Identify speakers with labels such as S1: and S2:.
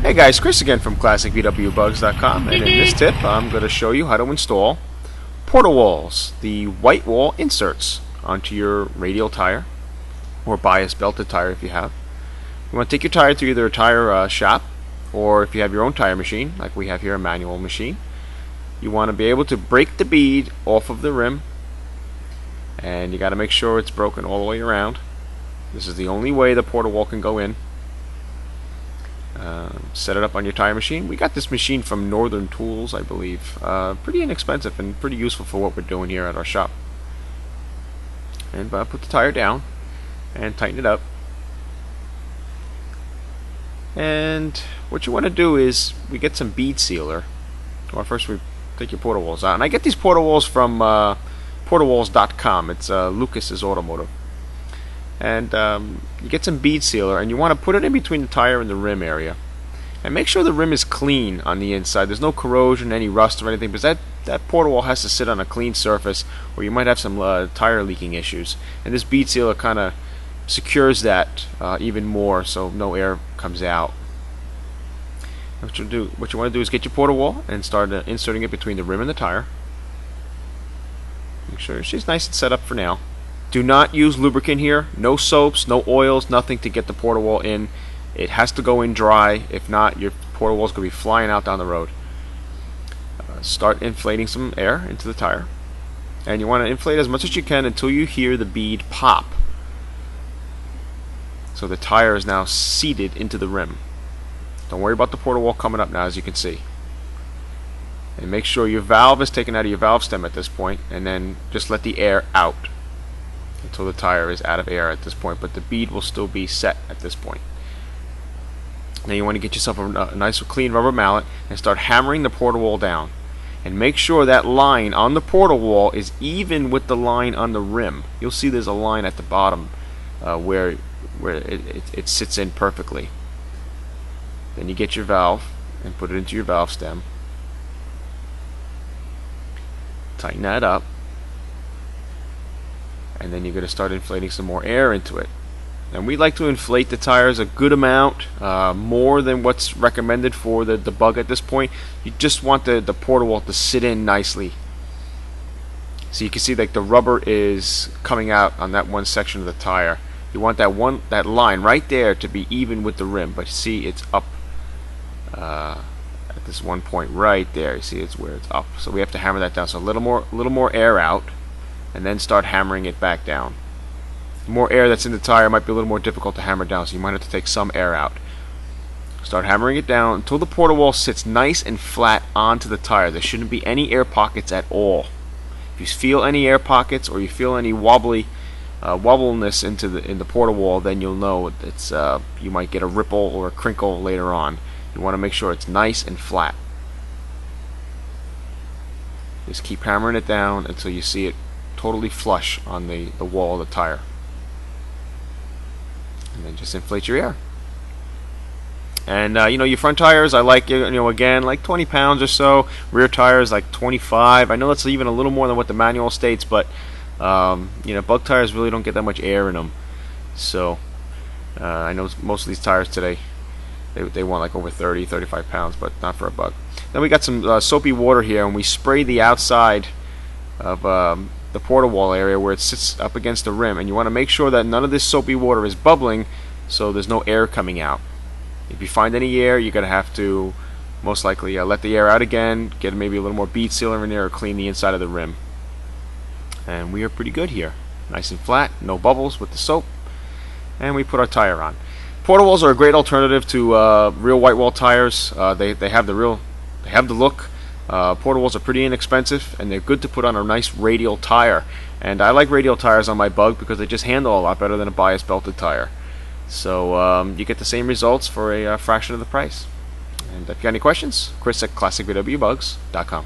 S1: Hey guys, Chris again from ClassicVWBugs.com, and in this tip I'm going to show you how to install Portawalls, the white wall inserts, onto your radial tire or bias belted tire if you have. You want to take your tire to either a tire shop, or if you have your own tire machine like we have here, a manual machine. You want to be able to break the bead off of the rim, and you got to make sure it's broken all the way around. This is the only way the Portawall can go in. Set it up on your tire machine. We got this machine from Northern Tools, I believe. Pretty inexpensive and pretty useful for what we're doing here at our shop. And put the tire down and tighten it up. And what you want to do is we get some bead sealer. Well, first we take your Portawalls out, and I get these Portawalls from portawalls.com. It's Lucas's Automotive. And you get some bead sealer, and you want to put it in between the tire and the rim area, and make sure the rim is clean on the inside. There's no corrosion, any rust or anything, because that Portawall has to sit on a clean surface, or you might have some tire leaking issues. And this bead sealer kind of secures that even more, so no air comes out. What you want to do is get your Portawall and start inserting it between the rim and the tire. Make sure she's nice and set up for now. Do not use lubricant here. No soaps, no oils, nothing to get the Portawall in. It has to go in dry. If not, your Portawall's going to be flying out down the road. Start inflating some air into the tire. And you want to inflate as much as you can until you hear the bead pop. So the tire is now seated into the rim. Don't worry about the Portawall coming up now, as you can see. And make sure your valve is taken out of your valve stem at this point, and then just let the air out until the tire is out of air at this point, but the bead will still be set at this point. Now you want to get yourself a nice clean rubber mallet and start hammering the Portawall down, and make sure that line on the Portawall is even with the line on the rim. You'll see there's a line at the bottom where it sits in perfectly. Then you get your valve and put it into your valve stem, tighten that up, and then you're going to start inflating some more air into it. And we like to inflate the tires a good amount, more than what's recommended for the bug at this point. You just want the Portawall to sit in nicely. So you can see like the rubber is coming out on that one section of the tire. You want that line right there to be even with the rim, but see it's up at this one point right there. You see it's where it's up. So we have to hammer that down. So a little more air out, and then start hammering it back down. The more air that's in the tire might be a little more difficult to hammer down, so you might have to take some air out. Start hammering it down until the Portawall sits nice and flat onto the tire. There shouldn't be any air pockets at all. If you feel any air pockets or you feel any wobbliness in the Portawall, then you'll know it's you might get a ripple or a crinkle later on. You want to make sure it's nice and flat. Just keep hammering it down until you see it totally flush on the wall of the tire. And then just inflate your air. And your front tires, I like, again, like 20 pounds or so. Rear tires, like 25. I know that's even a little more than what the manual states, but bug tires really don't get that much air in them. So I know most of these tires today, they want like over 30, 35 pounds, but not for a bug. Then we got some soapy water here, and we spray the outside of the Portawall area where it sits up against the rim, and you want to make sure that none of this soapy water is bubbling, so there's no air coming out. If you find any air, you're going to have to most likely let the air out again, get maybe a little more bead sealer in there, or clean the inside of the rim. And we are pretty good here. Nice and flat, no bubbles with the soap, and we put our tire on. Portawalls are a great alternative to real white wall tires. They have the look. Portawalls are pretty inexpensive, and they're good to put on a nice radial tire. And I like radial tires on my bug because they just handle a lot better than a bias belted tire. So you get the same results for a fraction of the price. And if you got any questions, Chris at ClassicVWBugs.com.